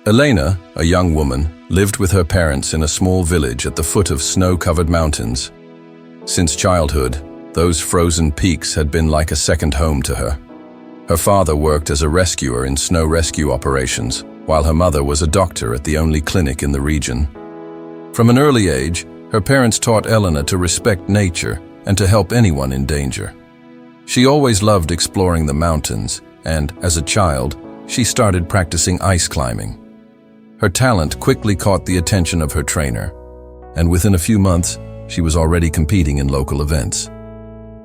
Elena, a young woman, lived with her parents in a small village at the foot of snow-covered mountains. Since childhood, those frozen peaks had been like a second home to her. Her father worked as a rescuer in snow rescue operations, while her mother was a doctor at the only clinic in the region. From an early age, her parents taught Elena to respect nature and to help anyone in danger. She always loved exploring the mountains, and, as a child, she started practicing ice climbing. Her talent quickly caught the attention of her trainer, and within a few months, she was already competing in local events.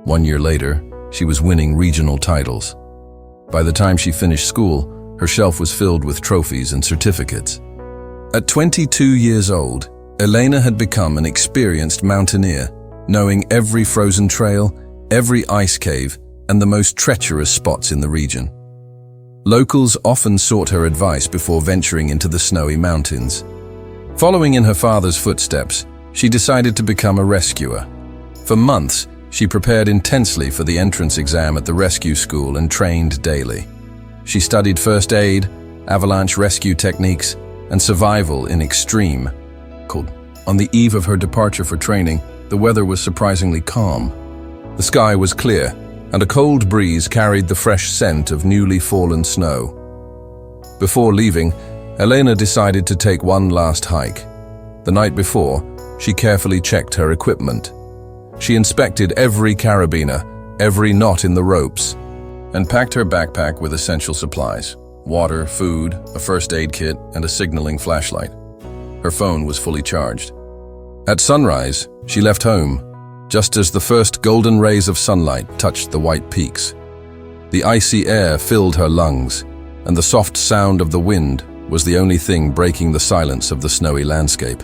1 year later, she was winning regional titles. By the time she finished school, her shelf was filled with trophies and certificates. At 22 years old, Elena had become an experienced mountaineer, knowing every frozen trail, every ice cave, and the most treacherous spots in the region. Locals often sought her advice before venturing into the snowy mountains. Following in her father's footsteps, she decided to become a rescuer. For months, she prepared intensely for the entrance exam at the rescue school and trained daily. She studied first aid, avalanche rescue techniques, and survival in extreme cold. On the eve of her departure for training, the weather was surprisingly calm. The sky was clear, and a cold breeze carried the fresh scent of newly fallen snow. Before leaving, Elena decided to take one last hike. The night before, she carefully checked her equipment. She inspected every carabiner, every knot in the ropes, and packed her backpack with essential supplies: water, food, a first aid kit, and a signaling flashlight. Her phone was fully charged. At sunrise, she left home, just as the first golden rays of sunlight touched the white peaks. The icy air filled her lungs, and the soft sound of the wind was the only thing breaking the silence of the snowy landscape.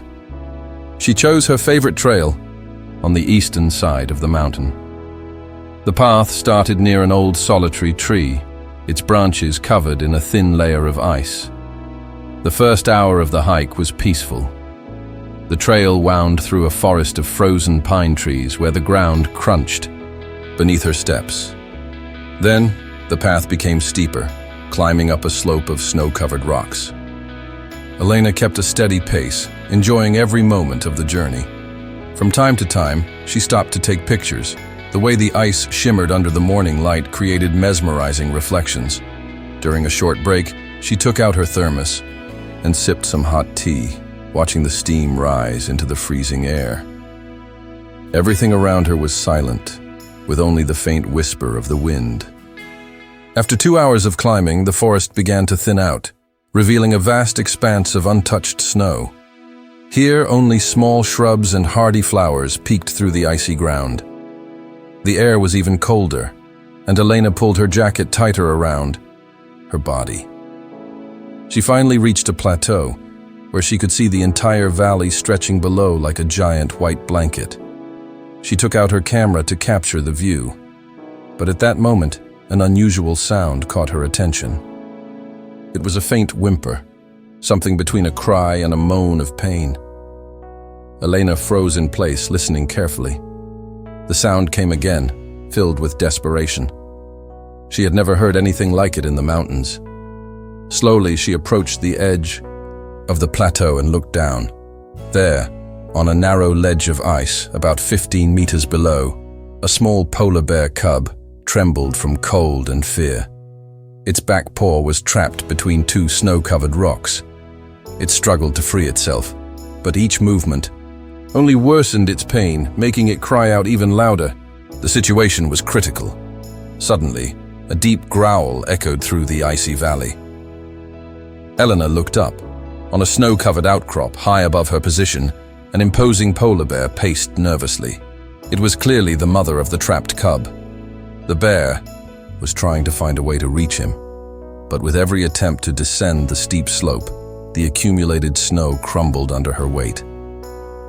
She chose her favorite trail on the eastern side of the mountain. The path started near an old solitary tree, its branches covered in a thin layer of ice. The first hour of the hike was peaceful. The trail wound through a forest of frozen pine trees where the ground crunched beneath her steps. Then, the path became steeper, climbing up a slope of snow-covered rocks. Elena kept a steady pace, enjoying every moment of the journey. From time to time, she stopped to take pictures. The way the ice shimmered under the morning light created mesmerizing reflections. During a short break, she took out her thermos and sipped some hot tea, watching the steam rise into the freezing air. Everything around her was silent, with only the faint whisper of the wind. After 2 hours of climbing, the forest began to thin out, revealing a vast expanse of untouched snow. Here, only small shrubs and hardy flowers peeked through the icy ground. The air was even colder, and Elena pulled her jacket tighter around her body. She finally reached a plateau, where she could see the entire valley stretching below like a giant white blanket. She took out her camera to capture the view, but at that moment, an unusual sound caught her attention. It was a faint whimper, something between a cry and a moan of pain. Elena froze in place, listening carefully. The sound came again, filled with desperation. She had never heard anything like it in the mountains. Slowly, she approached the edge of the plateau and looked down. There, on a narrow ledge of ice, about 15 meters below, a small polar bear cub trembled from cold and fear. Its back paw was trapped between two snow-covered rocks. It struggled to free itself, but each movement only worsened its pain, making it cry out even louder. The situation was critical. Suddenly, a deep growl echoed through the icy valley. Elena looked up. On a snow-covered outcrop high above her position, an imposing polar bear paced nervously. It was clearly the mother of the trapped cub. The bear was trying to find a way to reach him, but with every attempt to descend the steep slope, the accumulated snow crumbled under her weight.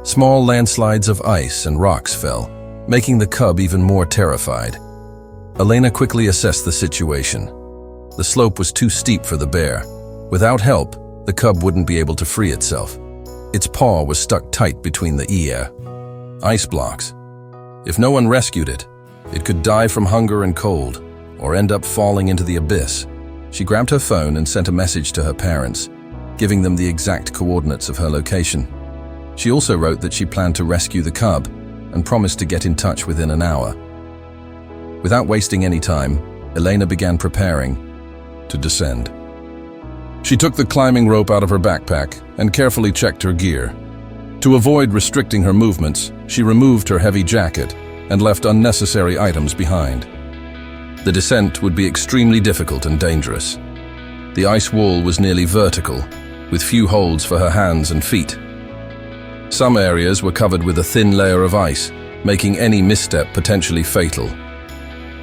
Small landslides of ice and rocks fell, making the cub even more terrified. Elena quickly assessed the situation. The slope was too steep for the bear. Without help, the cub wouldn't be able to free itself. Its paw was stuck tight between the ice blocks. If no one rescued it, it could die from hunger and cold, or end up falling into the abyss. She grabbed her phone and sent a message to her parents. giving them the exact coordinates of her location. She also wrote that she planned to rescue the cub and promised to get in touch within an hour. Without wasting any time, Elena began preparing to descend. She took the climbing rope out of her backpack and carefully checked her gear. To avoid restricting her movements, she removed her heavy jacket and left unnecessary items behind. The descent would be extremely difficult and dangerous. The ice wall was nearly vertical, with few holds for her hands and feet. Some areas were covered with a thin layer of ice, making any misstep potentially fatal.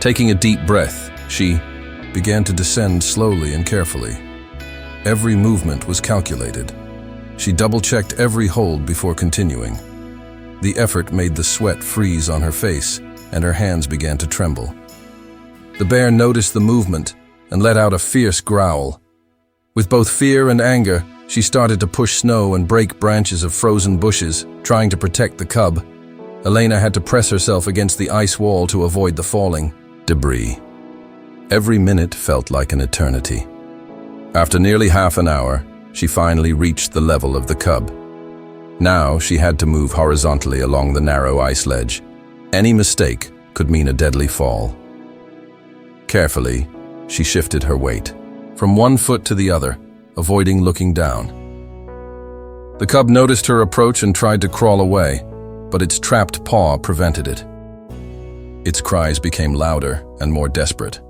Taking a deep breath, she began to descend slowly and carefully. Every movement was calculated. She double-checked every hold before continuing. The effort made the sweat freeze on her face, and her hands began to tremble. The bear noticed the movement and let out a fierce growl. With both fear and anger, she started to push snow and break branches of frozen bushes, trying to protect the cub. Elena had to press herself against the ice wall to avoid the falling debris. Every minute felt like an eternity. After nearly half an hour, she finally reached the level of the cub. Now she had to move horizontally along the narrow ice ledge. Any mistake could mean a deadly fall. Carefully, she shifted her weight from one foot to the other, avoiding looking down. The cub noticed her approach and tried to crawl away, but its trapped paw prevented it. Its cries became louder and more desperate.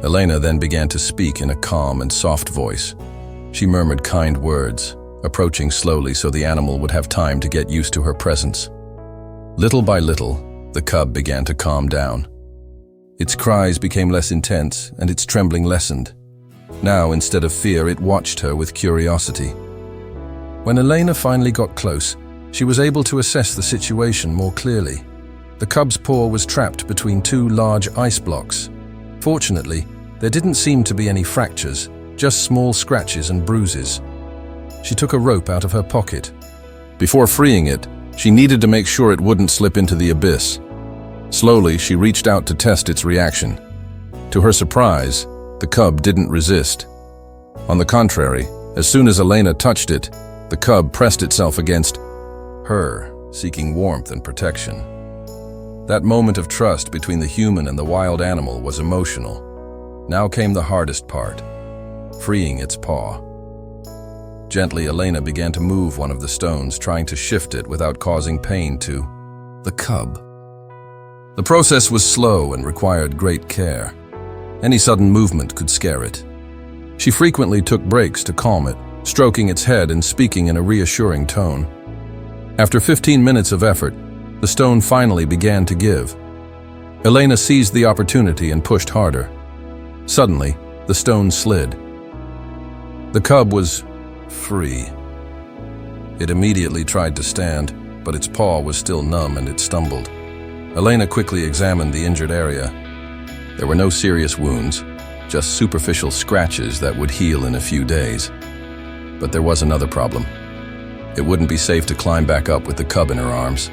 Elena then began to speak in a calm and soft voice. She murmured kind words, approaching slowly so the animal would have time to get used to her presence. Little by little, the cub began to calm down. Its cries became less intense and its trembling lessened. Now, instead of fear, it watched her with curiosity. When Elena finally got close, she was able to assess the situation more clearly. The cub's paw was trapped between two large ice blocks. Fortunately, there didn't seem to be any fractures, just small scratches and bruises. She took a rope out of her pocket. Before freeing it, she needed to make sure it wouldn't slip into the abyss. Slowly, she reached out to test its reaction. To her surprise, the cub didn't resist. On the contrary, as soon as Elena touched it, the cub pressed itself against her, seeking warmth and protection. That moment of trust between the human and the wild animal was emotional. Now came the hardest part, freeing its paw. Gently, Elena began to move one of the stones, trying to shift it without causing pain to the cub. The process was slow and required great care. Any sudden movement could scare it. She frequently took breaks to calm it, stroking its head and speaking in a reassuring tone. After 15 minutes of effort, the stone finally began to give. Elena seized the opportunity and pushed harder. Suddenly, the stone slid. The cub was free. It immediately tried to stand, but its paw was still numb and it stumbled. Elena quickly examined the injured area. There were no serious wounds, just superficial scratches that would heal in a few days. But there was another problem. It wouldn't be safe to climb back up with the cub in her arms.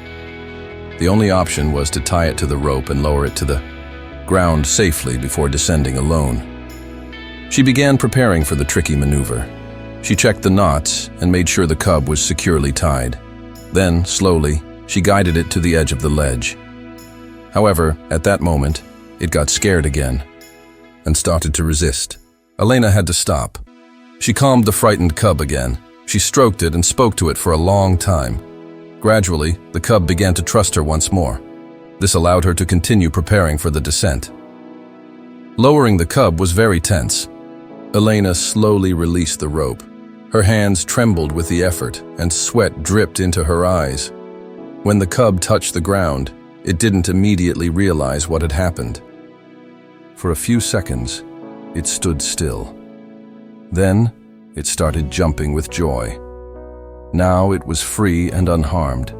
The only option was to tie it to the rope and lower it to the ground safely before descending alone. She began preparing for the tricky maneuver. She checked the knots and made sure the cub was securely tied. Then, slowly, she guided it to the edge of the ledge. However, at that moment, it got scared again and started to resist. Elena had to stop. She calmed the frightened cub again. She stroked it and spoke to it for a long time. Gradually, the cub began to trust her once more. This allowed her to continue preparing for the descent. Lowering the cub was very tense. Elena slowly released the rope. Her hands trembled with the effort, and sweat dripped into her eyes. When the cub touched the ground, it didn't immediately realize what had happened. For a few seconds, it stood still. Then, it started jumping with joy. Now it was free and unharmed.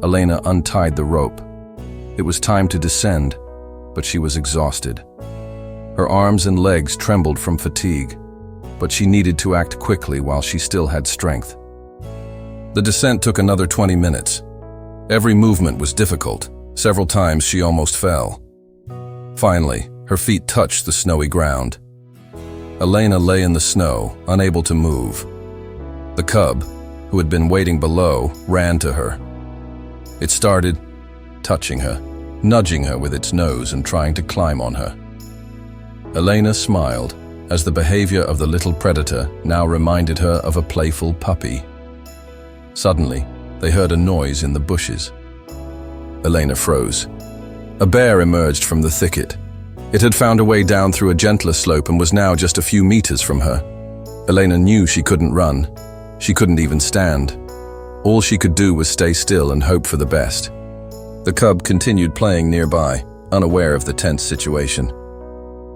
Elena untied the rope. It was time to descend, but she was exhausted. Her arms and legs trembled from fatigue, but she needed to act quickly while she still had strength. The descent took another 20 minutes. Every movement was difficult. Several times she almost fell. Finally, her feet touched the snowy ground. Elena lay in the snow, unable to move. The cub, who had been waiting below, ran to her. It started touching her, nudging her with its nose and trying to climb on her. Elena smiled as the behavior of the little predator now reminded her of a playful puppy. Suddenly, they heard a noise in the bushes. Elena froze. A bear emerged from the thicket. It had found a way down through a gentler slope and was now just a few meters from her. Elena knew she couldn't run. She couldn't even stand. All she could do was stay still and hope for the best. The cub continued playing nearby, unaware of the tense situation.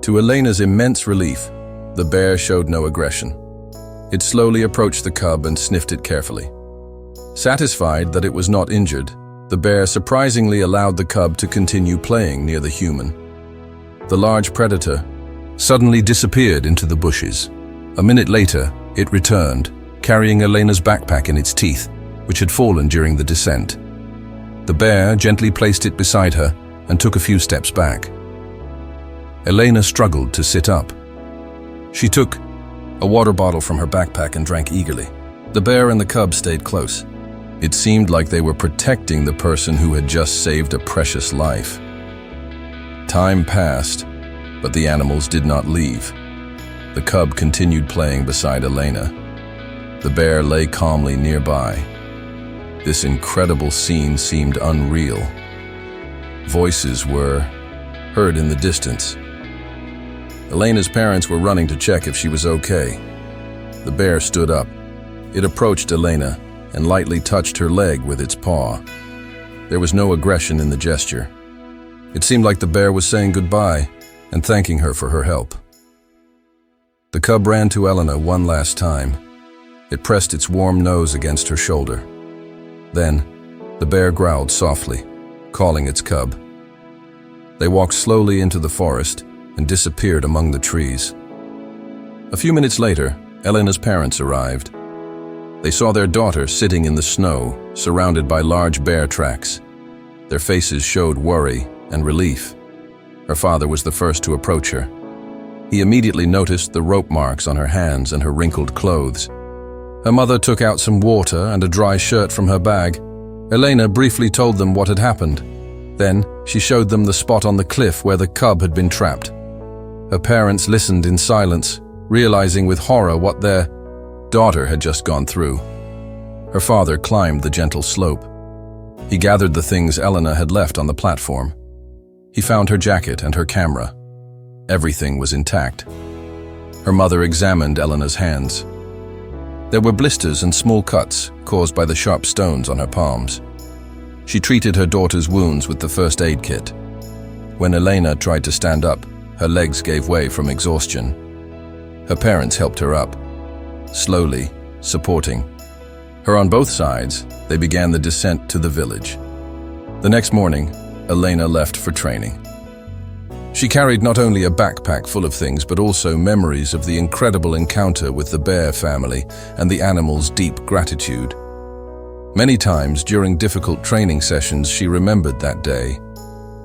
To Elena's immense relief, the bear showed no aggression. It slowly approached the cub and sniffed it carefully. Satisfied that it was not injured, the bear surprisingly allowed the cub to continue playing near the human. The large predator suddenly disappeared into the bushes. A minute later, it returned, carrying Elena's backpack in its teeth, which had fallen during the descent. The bear gently placed it beside her and took a few steps back. Elena struggled to sit up. She took a water bottle from her backpack and drank eagerly. The bear and the cub stayed close. It seemed like they were protecting the person who had just saved a precious life. Time passed, but the animals did not leave. The cub continued playing beside Elena. The bear lay calmly nearby. This incredible scene seemed unreal. Voices were heard in the distance. Elena's parents were running to check if she was okay. The bear stood up. It approached Elena and lightly touched her leg with its paw. There was no aggression in the gesture. It seemed like the bear was saying goodbye and thanking her for her help. The cub ran to Elena one last time. It pressed its warm nose against her shoulder. Then, the bear growled softly, calling its cub. They walked slowly into the forest and disappeared among the trees. A few minutes later, Elena's parents arrived. They saw their daughter sitting in the snow, surrounded by large bear tracks. Their faces showed worry and relief. Her father was the first to approach her. He immediately noticed the rope marks on her hands and her wrinkled clothes. Her mother took out some water and a dry shirt from her bag. Elena briefly told them what had happened. Then, she showed them the spot on the cliff where the cub had been trapped. Her parents listened in silence, realizing with horror what their daughter had just gone through. Her father climbed the gentle slope. He gathered the things Elena had left on the platform. He found her jacket and her camera. Everything was intact. Her mother examined Elena's hands. There were blisters and small cuts caused by the sharp stones on her palms. She treated her daughter's wounds with the first aid kit. When Elena tried to stand up, her legs gave way from exhaustion. Her parents helped her up, slowly, supporting her on both sides. They began the descent to the village. The next morning, Elena left for training. She carried not only a backpack full of things, but also memories of the incredible encounter with the bear family and the animals' deep gratitude. Many times during difficult training sessions, she remembered that day.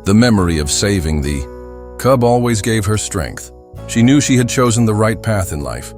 The memory of saving the cub always gave her strength. She knew she had chosen the right path in life.